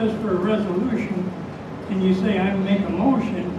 says for a resolution, and you say I make a motion,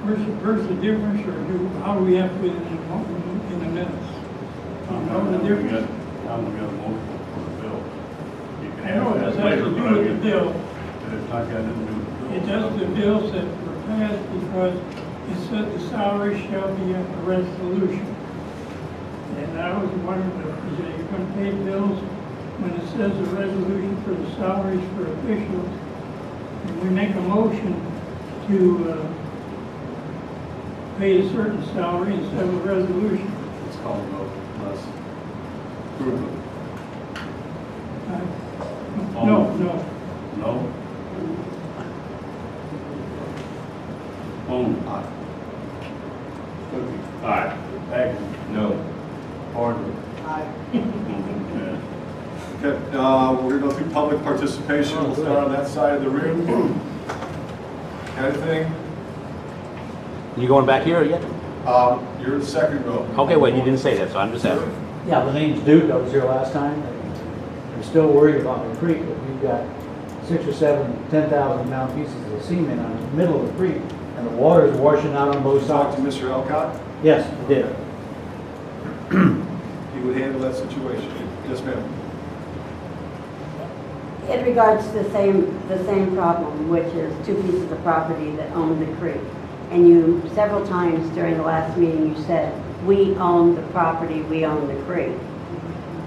where's the difference, or how do we have to put it in the minutes? Do you know the difference? I'm going to motion for the bill. I know it has to do with the bill. But it's not got anything to do with the bill. It does the bills that were passed because it said the salary shall be a resolution. And I was wondering, is it going to pay bills when it says a resolution for the salaries for officials? And we make a motion to pay a certain salary instead of a resolution. It's called a vote, less approval. No. No? Bone. Aye. Stookey. Aye. Agnew. No. Hardwick. Aye. Okay, we're going to go through public participation. We'll start on that side of the room. Anything? You going back here yet? You're in the second row. Okay, well, you didn't say that, so I'm just asking. Yeah, the name's Duke. I was here last time. I'm still worried about the creek, but we've got 6 or 7 10,000-pound pieces of cement on the middle of the creek, and the water's washing out on both Talk sides. to Mr. Elcott. Yes, it did. He would handle that situation. Yes, ma'am. In regards to the same problem, which is 2 pieces of property that own the creek. And you, several times during the last meeting, you said, we own the property, we own the creek.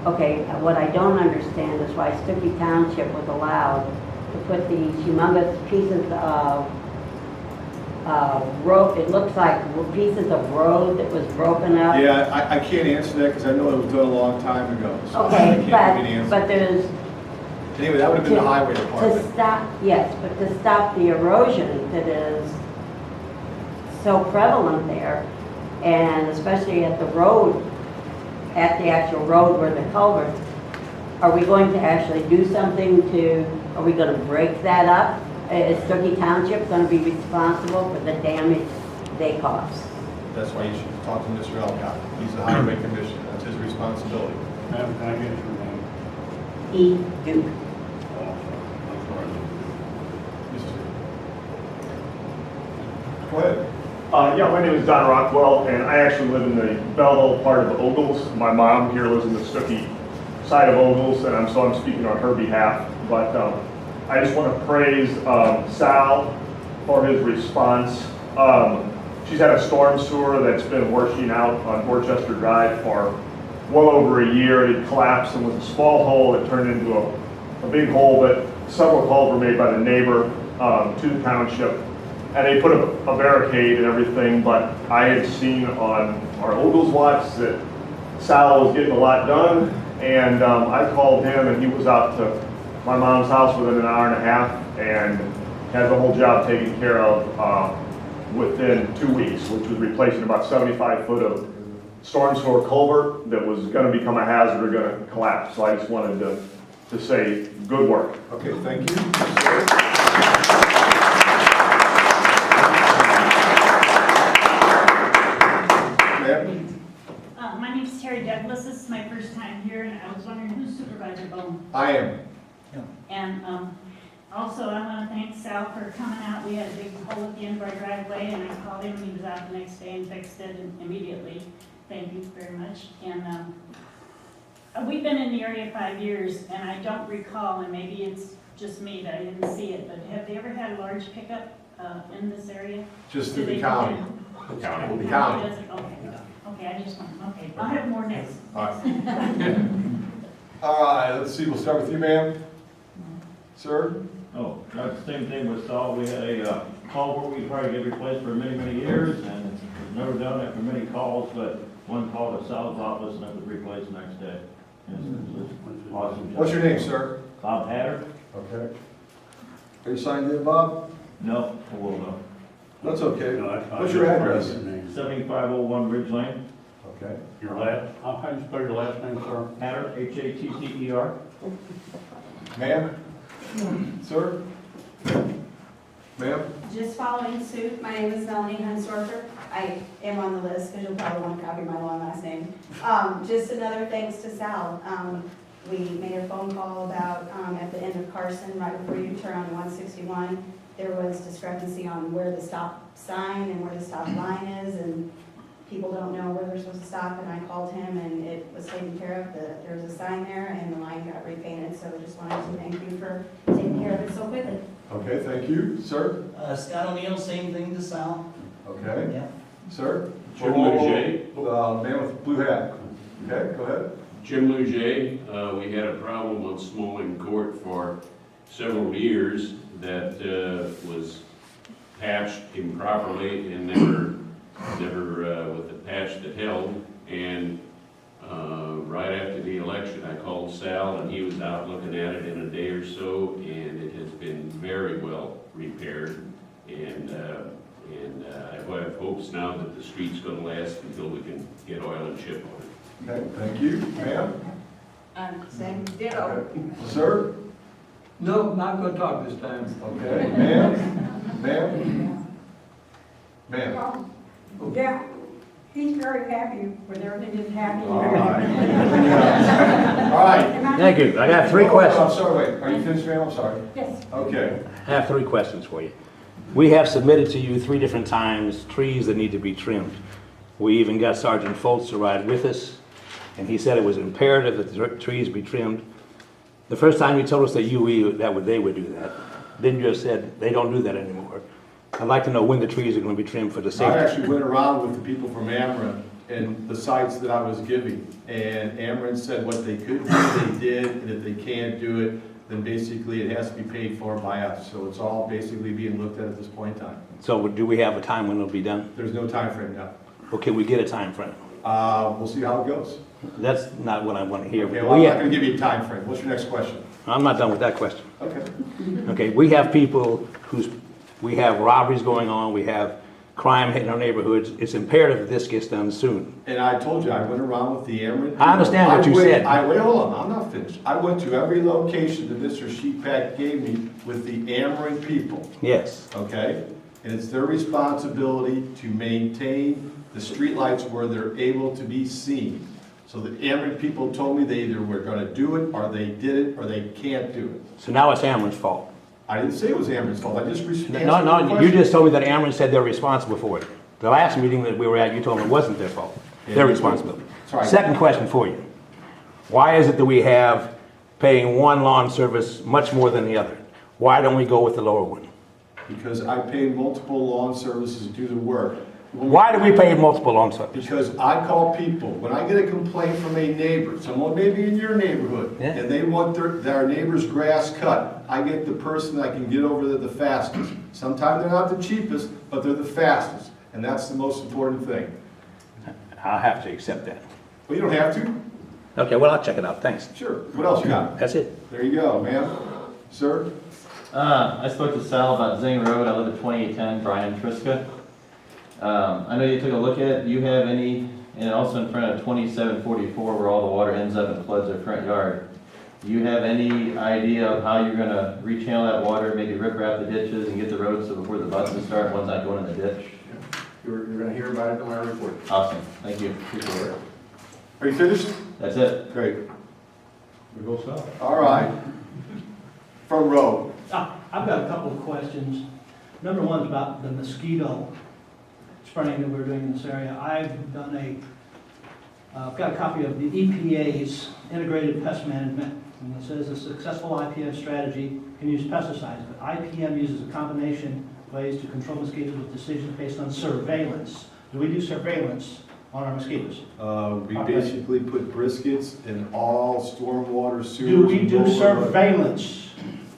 Okay, what I don't understand is why Stookey Township was allowed to put these humongous pieces of road, it looks like pieces of road that was broken up. Yeah, I can't answer that because I know it was done a long time ago. So I Okay, can't give you an answer. but there's, Anyway, that would have been the highway to department. stop, yes, but to stop the erosion that is so prevalent there, and especially at the road, at the actual road where the culvert, are we going to actually do something to, are we going to break that up? Is Stookey Township going to be responsible for the damage they cause? That's why you should talk to Mr. Elcott. He's the highway commissioner. That's his responsibility. Ma'am, can I get your name? E. Duke. I'm sorry. Go ahead. Yeah, my name is Don Rockwell, and I actually live in the Belleville part of Ogles. My mom here lives in the Stookey side of Ogles, and so I'm speaking on her behalf. But I just want to praise Sal for his response. She's had a storm sewer that's been washing out on Worcester Drive for well over a year. It collapsed and was a small hole that turned into a big hole, but several calls were made by the neighbor to the township. And they put a barricade and everything, but I had seen on our Ogles watch that Sal was getting a lot done, and I called him, and he was out to my mom's house within an hour and a half, and had the whole job taken care of within 2 weeks, which was replacing about 75 foot of storm sewer culvert that was going to become a hazard or going to collapse. So I just wanted to say good work. Okay, thank you. My name's Terry Douglas. This is my first time here, and I was wondering who's Supervisor Bone. I am. And also, I want to thank Sal for coming out. We had a big hole at the end of our driveway, and I called him, and he was out the next day and fixed it immediately. Thank you very much. And we've been in the area 5 years, and I don't recall, and maybe it's just me that I didn't see it, but have they ever had a large pickup in this area? Just Do through the they- county. The county. does it? Okay. Okay, I just want, okay, I'll have more next. All right. All right, let's see, we'll start with you, ma'am. Sir? Oh, that's the same thing with Salt. We had a culvert we tried to get replaced for many, many years, and we've never done it for many calls, but one call to Sal's office and it was replaced the next day. And it's awesome job. What's your name, sir? Bob Hatter? Okay. Are you signed in, Bob? No, I will know. That's okay. No, that's fine. What's your address? 7501 Ridge Lane, Okay. Your last, how do you spell your last name, sir? Hatter, H-A-T-T-E-R. Ma'am? Sir? Ma'am? Just following suit, my name is Melanie Hunsdorfer. I am on the list because you'll probably want to copy my long last name. Just another thanks to Sal. We made a phone call about Carson, right before you turn on 161, there was discrepancy on where the stop sign and where the stop line is, and people don't know where they're supposed to stop, and I called him, and it was taken care of. There was a sign there, and the line got repainted, so I just wanted to thank you for taking care of it so quickly. Okay, thank you. Sir? Scott O'Neill, same thing to Sal. Okay. Yeah. Sir? Jim Leger. Man with blue hat. Okay, go ahead. Jim Leger, we had a problem on Smolin Court for several years that was patched improperly and never with the patch that held. And right after the election, I called Sal, and he was out looking at it in a day or so, and it has been very well repaired. And I have hopes now that the street's gonna last until we can get oil and chip on it. Okay, thank you. Ma'am? Same ditto. Okay. Sir? No, not gonna talk this time. Okay. Ma'am? Ma'am? Ma'am? Yeah, he's very happy with everything that's happening. All right. All right. Thank you. I got three Oh, questions. I'm sorry, wait. Are you finished, ma'am? I'm sorry. Yes. Okay. I have three questions for you. We have submitted to you 3 different times trees that need to be trimmed. We even got Sergeant Foltz to ride with us, and he said it was imperative that the trees be trimmed. The first time you told us that they would do that. Then you just said they don't do that anymore. I'd like to know when the trees are going to be trimmed for the I safety. actually went around with the people from Ameren and the sites that I was giving, and Ameren said what they could do, they did, and if they can't do it, then basically it has to be paid for by us. So it's all basically being looked at this point in time. So do we have a time when it'll be done? There's no time frame now. Or can we get a time frame? We'll see how it goes. That's not what I want to hear. Okay, well, I'm not gonna give you a time frame. What's your next question? I'm not done with that question. Okay. Okay, we have people we have robberies going on, we have crime hitting our neighborhoods. It's imperative that this gets done soon. And I told you, I went around with the Ameren. I understand what you said. Wait, hold on, I'm not finished. I went to every location that Mr. Sheetpack gave me with the Ameren people, Yes. okay? And it's their responsibility to maintain the streetlights where they're able to be seen. So the Ameren people told me they either were gonna do it, or they did it, or they can't do it. So now it's Ameren's fault. I didn't say it was Ameren's fault, I just answered the No, you question. just told me that Ameren said they're responsible for it. The last meeting that we were at, you told me it wasn't their fault. Their responsibility. Sorry. Second question for you. Why is it that we have paying one lawn service much more than the other? Why don't we go with the lower one? Because I paid multiple lawn services to do the work. Why do we pay multiple lawn service? Because I call people, when I get a complaint from a neighbor, someone maybe in your neighborhood, Yeah. and they want their neighbor's grass cut, I get the person that can get over there the fastest. Sometimes they're not the cheapest, but they're the fastest, and that's the most important thing. I'll have to accept that. Well, you don't have to. Okay, well, I'll check it out. Thanks. Sure. What else you got? That's it. There you go, ma'am. Sir? I spoke to Sal about Zing Road. I live at 2810 Brian Triska. I know you took a look at it. Do you have any, and also in front of 2744 where all the water ends up and floods their front yard, do you have any idea of how you're going to rechannel that water, maybe rip wrap the ditches and get the roads so before the buses start, one's not going in the ditch? You're going to hear about it in my report. Awesome. Thank you. Appreciate it. Are you finished? That's it. Great. We go south. All right. From row. I've got a couple of questions. Number one is about the mosquito spraying that we're doing in this area. I've got a copy of the EPA's Integrated Pest Management, and it says a successful IPM strategy can use pesticides, but IPM uses a combination of ways to control mosquitoes with decisions based on surveillance. Do we do surveillance on our mosquitoes? We basically put briskets in all stormwater sewers. Do we and do roll- surveillance?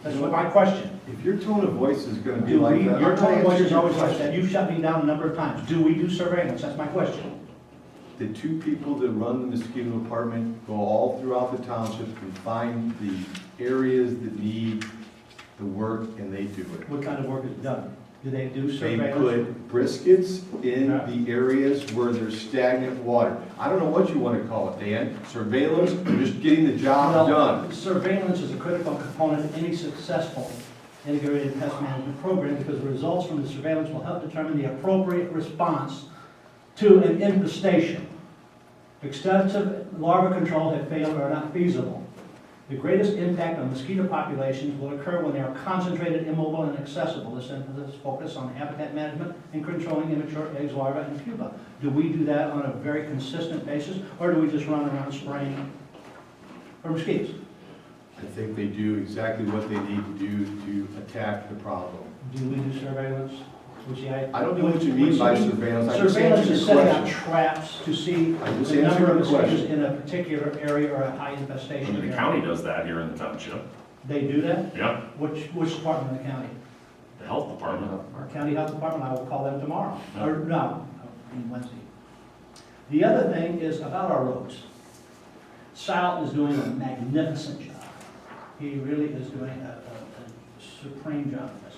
That's what my question. If your tone of voice is going to be Do like we, that. your I'm tone of gonna voice answer is your always like question. that. You've shut me down a number of times. Do we do surveillance? That's my question. The two people that run the mosquito department go all throughout the township and find the areas that need the work, and they do it. What kind of work is done? Do they do They surveillance? put briskets in the areas where there's stagnant water. I don't know what you want to call it, Dan, surveillance, or just getting the job Well, done. surveillance is a critical component of any successful integrated pest management program because the results from the surveillance will help determine the appropriate response to an infestation. Extensive larva control have failed or are not feasible. The greatest impact on mosquito populations will occur when they are concentrated, immobile, and accessible. This emphasis focus on habitat management and controlling immature eggs, larvae, and pupa. Do we do that on a very consistent basis, or do we just run around spraying for mosquitoes? I think they do exactly what they need to do to attack the problem. Do we do surveillance? I don't know what you mean by surveillance. I just Surveillance answered is your setting out question. traps to see I just the number of answered your mosquitoes question. in a particular area or a high I infestation mean, the area. county does that here in the township. They do that? Yeah, Which department of the county? the health department. Our county health department, I will call them tomorrow, Yeah. or no, on Wednesday. The other thing is about our roads. Sal is doing a magnificent job. He really is doing a supreme job of this.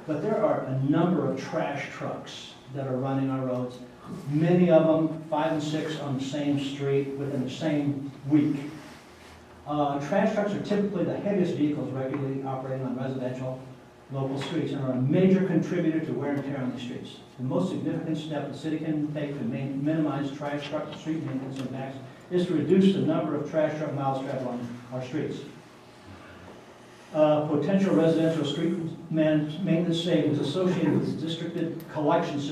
But there are a number of trash trucks that are running our roads. Many of them, 5 and 6 on the same street within the same week. Trash trucks are typically the heaviest vehicles regularly operating on residential local streets and are a major contributor to wear and tear on the streets. The most significant step the city can take to minimize trash truck street maintenance impacts is to reduce the number of trash truck miles traveled on our streets. Potential residential street maintenance savings associated with districted collection